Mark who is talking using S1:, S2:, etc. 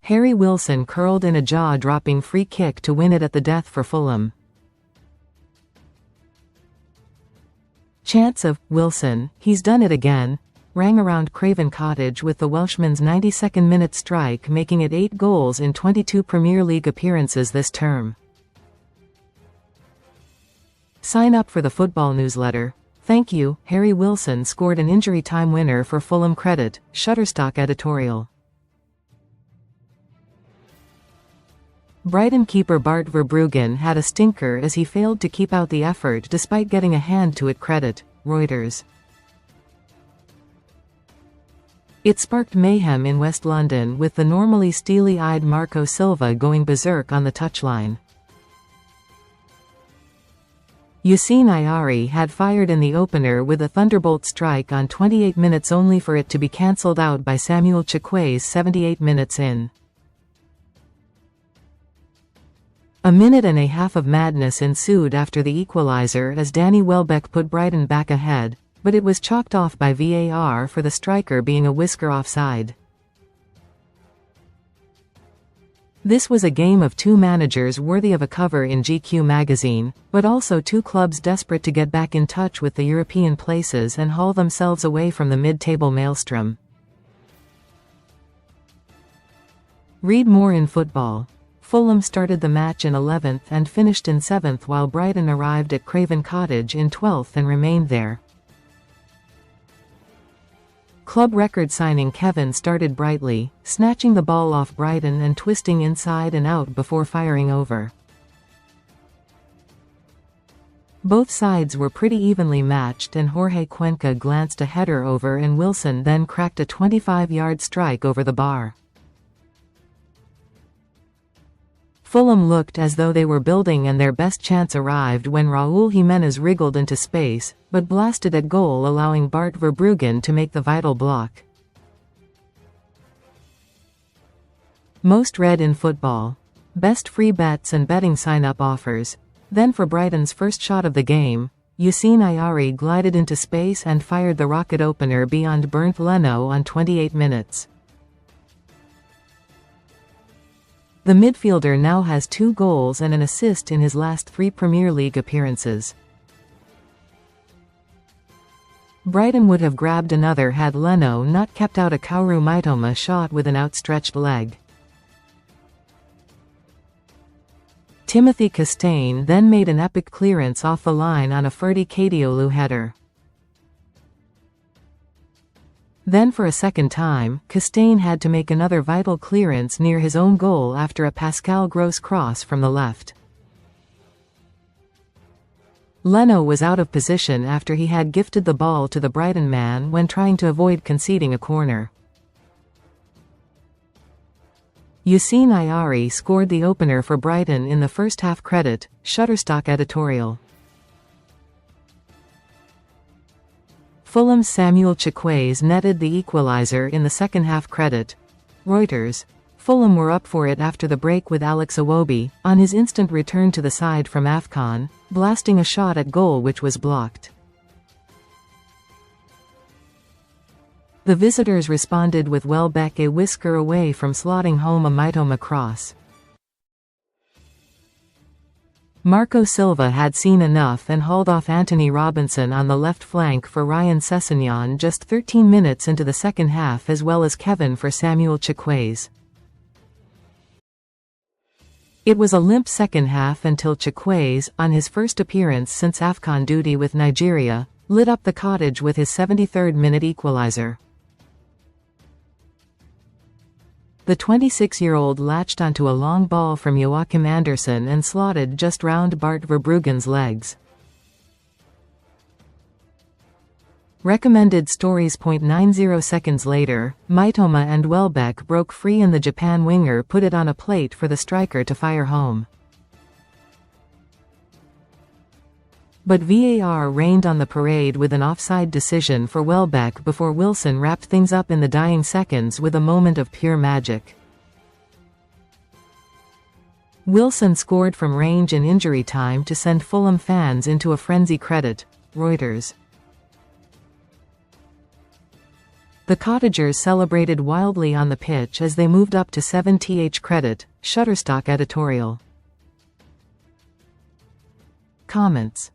S1: Harry Wilson curled in a jaw-dropping free kick to win it at the death for Fulham. Chants of "Wilson, he's done it again" rang around Craven Cottage, with the Welshman's 92nd-minute strike making it 8 goals in 22 Premier League appearances this term. Sign up for the football newsletter. Thank you. Harry Wilson scored an injury-time winner for FulhamCredit, Shutterstock Editorial. Brighton keeper Bart Verbruggen had a stinker as he failed to keep out the effort despite getting a hand to itCredit, Reuters. It sparked mayhem in West London, with the normally steely-eyed Marco Silva going berserk on the touchline. Yasin Ayari had fired in the opener with a thunderbolt strike on 28 minutes, only for it to be cancelled out by Samuel Chukwueze 78 minutes in. A minute and a half of madness ensued after the equaliser as Danny Welbeck put Brighton back ahead, but it was chalked off by VAR for the striker being a whisker offside. This was a game of two managers worthy of a cover in GQ magazine, but also two clubs desperate to get back in touch with the European places and haul themselves away from the mid-table maelstrom. Read more in football. Fulham started the match in 11th and finished in 7th, while Brighton arrived at Craven Cottage in 12th and remained there. Club record signing Kevin started brightly, snatching the ball off Brighton and twisting inside and out before firing over. Both sides were pretty evenly matched, and Jorge Cuenca glanced a header over and Wilson then cracked a 25-yard strike over the bar. Fulham looked as though they were building, and their best chance arrived when Raúl Jiménez wriggled into space, but blasted at goal, allowing Bart Verbruggen to make the vital block. Most read in football. Best free bets and betting sign-up offers. Then for Brighton's first shot of the game, Yasin Ayari glided into space and fired the rocket opener beyond Bernd Leno on 28 minutes. The midfielder now has 2 goals and an assist in his last 3 Premier League appearances. Brighton would have grabbed another had Leno not kept out a Kaoru Mitoma shot with an outstretched leg. Timothy Castaigne then made an epic clearance off the line on a Ferdi Kadiolu header. Then for a second time, Castaigne had to make another vital clearance near his own goal after a Pascal Gross cross from the left. Leno was out of position after he had gifted the ball to the Brighton man when trying to avoid conceding a corner. Yasin Ayari scored the opener for Brighton in the first half. Credit, Shutterstock Editorial. Fulham's Samuel Chukwueze netted the equaliser in the second half. Credit, Reuters. Fulham were up for it after the break, with Alex Iwobi, on his instant return to the side from AFCON, blasting a shot at goal which was blocked. The visitors responded with Welbeck a whisker away from slotting home a Mitoma cross. Marco Silva had seen enough and hauled off Anthony Robinson on the left flank for Ryan Sessegnon just 13 minutes into the second half, as well as Kevin for Samuel Chukwueze. It was a limp second half until Chukwueze, on his first appearance since AFCON duty with Nigeria, lit up the cottage with his 73rd-minute equaliser. The 26-year-old latched onto a long ball from Joachim Andersen and slotted just round Bart Verbruggen's legs. Recommended stories. 90 seconds later, Mitoma and Welbeck broke free and the Japan winger put it on a plate for the striker to fire home. But VAR rained on the parade with an offside decision for Welbeck before Wilson wrapped things up in the dying seconds with a moment of pure magic. Wilson scored from range in injury time to send Fulham fans into a frenzy. Credit, Reuters. The Cottagers celebrated wildly on the pitch as they moved up to 7 itCredit, Shutterstock Editorial. Comments.